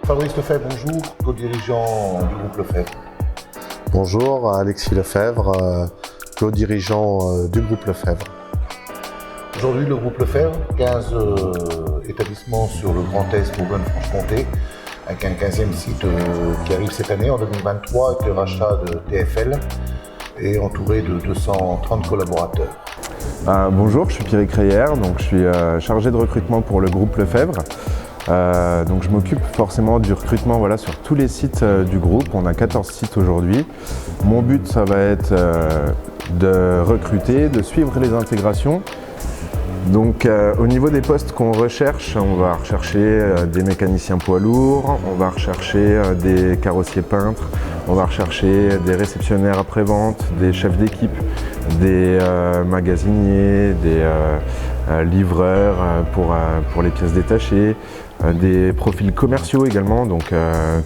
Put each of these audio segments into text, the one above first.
Fabrice Lefebvre, bonjour, co-dirigeant du groupe Lefebvre. Bonjour, Alexis Lefebvre, co-dirigeant du groupe Lefebvre. Aujourd'hui, le groupe Lefebvre, 15 établissements sur le Grand Est, Bourgogne-Franche-Comté, avec un 15e site qui arrive cette année, en 2023, avec le rachat de TFL, et entouré de 230 collaborateurs. Bonjour, je suis Pierrick Reyer, donc je suis chargé de recrutement pour le groupe Lefebvre. Donc je m'occupe forcément du recrutement sur tous les sites du groupe. On a 14 sites aujourd'hui. Mon but, ça va être de recruter, de suivre les intégrations. Donc au niveau des postes qu'on recherche, on va rechercher des mécaniciens poids lourds, on va rechercher des carrossiers peintres, on va rechercher des réceptionnaires après-vente, des chefs d'équipe, des magasiniers, des livreurs pour les pièces détachées, des profils commerciaux également, donc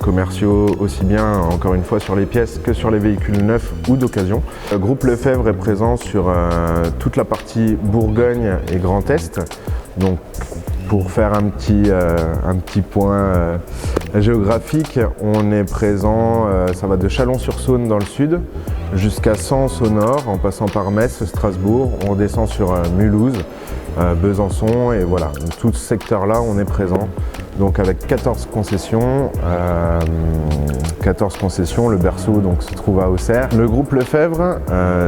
commerciaux aussi bien encore une fois sur les pièces que sur les véhicules neufs ou d'occasion. Le groupe Lefebvre est présent sur toute la partie Bourgogne et Grand Est. Donc pour faire un petit point géographique, on est présent, ça va de Chalon-sur-Saône dans le sud jusqu'à Sens au nord, en passant par Metz, Strasbourg, on descend sur Mulhouse, Besançon, et voilà, tout ce secteur-là, on est présent. Donc avec 14 concessions, le berceau donc, se trouve à Auxerre. Le groupe Lefebvre,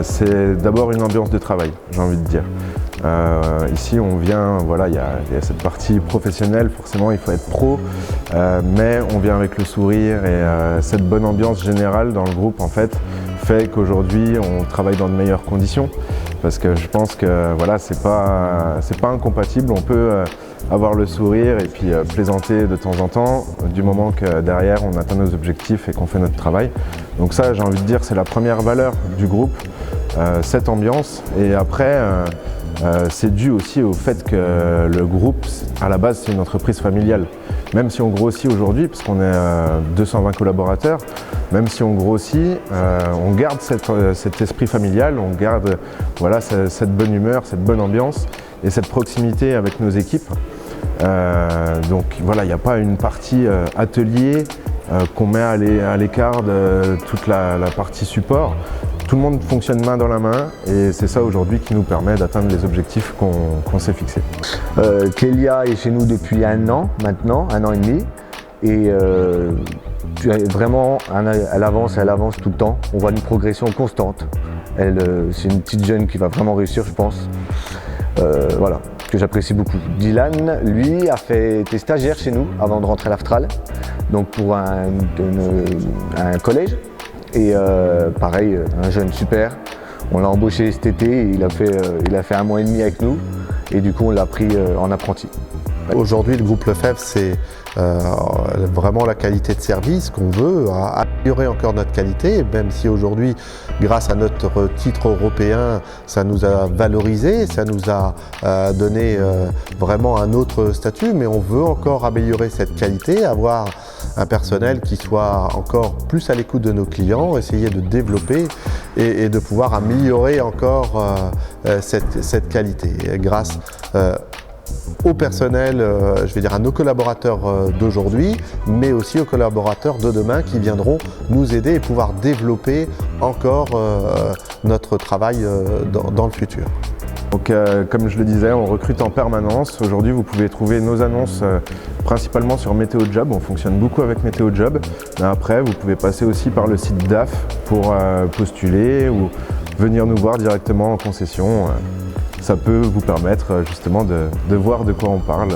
c'est d'abord une ambiance de travail, j'ai envie de dire. Ici on vient, il y a cette partie professionnelle, forcément il faut être pro, mais on vient avec le sourire et cette bonne ambiance générale dans le groupe en fait fait qu'aujourd'hui on travaille dans de meilleures conditions, parce que je pense que c'est pas incompatible, on peut avoir le sourire et puis plaisanter de temps en temps, du moment que derrière on atteint nos objectifs et qu'on fait notre travail. Donc ça, j'ai envie de dire, c'est la première valeur du groupe, cette ambiance. Et après, c'est dû aussi au fait que le groupe, à la base, c'est une entreprise familiale. Même si on grossit aujourd'hui, parce qu'on est 220 collaborateurs, même si on grossit, on garde cet esprit familial, on garde cette bonne humeur, cette bonne ambiance et cette proximité avec nos équipes. Donc il n'y a pas une partie atelier qu'on met à l'écart de toute la partie support. Tout le monde fonctionne main dans la main et c'est ça aujourd'hui qui nous permet d'atteindre les objectifs qu'on s'est fixés. Kélia est chez nous depuis 1 an maintenant, 1 an et demi. Et vraiment, elle avance tout le temps. On voit une progression constante. C'est une petite jeune qui va vraiment réussir, je pense. Que j'apprécie beaucoup. Dylan, lui, été stagiaire chez nous avant de rentrer à l'Aftral, donc pour un collège. Et pareil, un jeune super. On l'a embauché cet été, il a fait 1 mois et demi avec nous et du coup on l'a pris en apprenti. Aujourd'hui, le groupe Lefebvre, c'est vraiment la qualité de service qu'on veut, améliorer encore notre qualité, même si aujourd'hui, grâce à notre titre européen, ça nous a valorisé, ça nous a donné vraiment un autre statut, mais on veut encore améliorer cette qualité, avoir un personnel qui soit encore plus à l'écoute de nos clients, essayer de développer et de pouvoir améliorer encore cette qualité grâce au personnel, je vais dire à nos collaborateurs d'aujourd'hui, mais aussi aux collaborateurs de demain qui viendront nous aider et pouvoir développer encore notre travail dans le futur. Donc comme je le disais, on recrute en permanence. Aujourd'hui, vous pouvez trouver nos annonces principalement sur Météo Job. On fonctionne beaucoup avec Météo Job. Mais après, vous pouvez passer aussi par le site DAF pour postuler ou venir nous voir directement en concession. Ça peut vous permettre justement de voir de quoi on parle.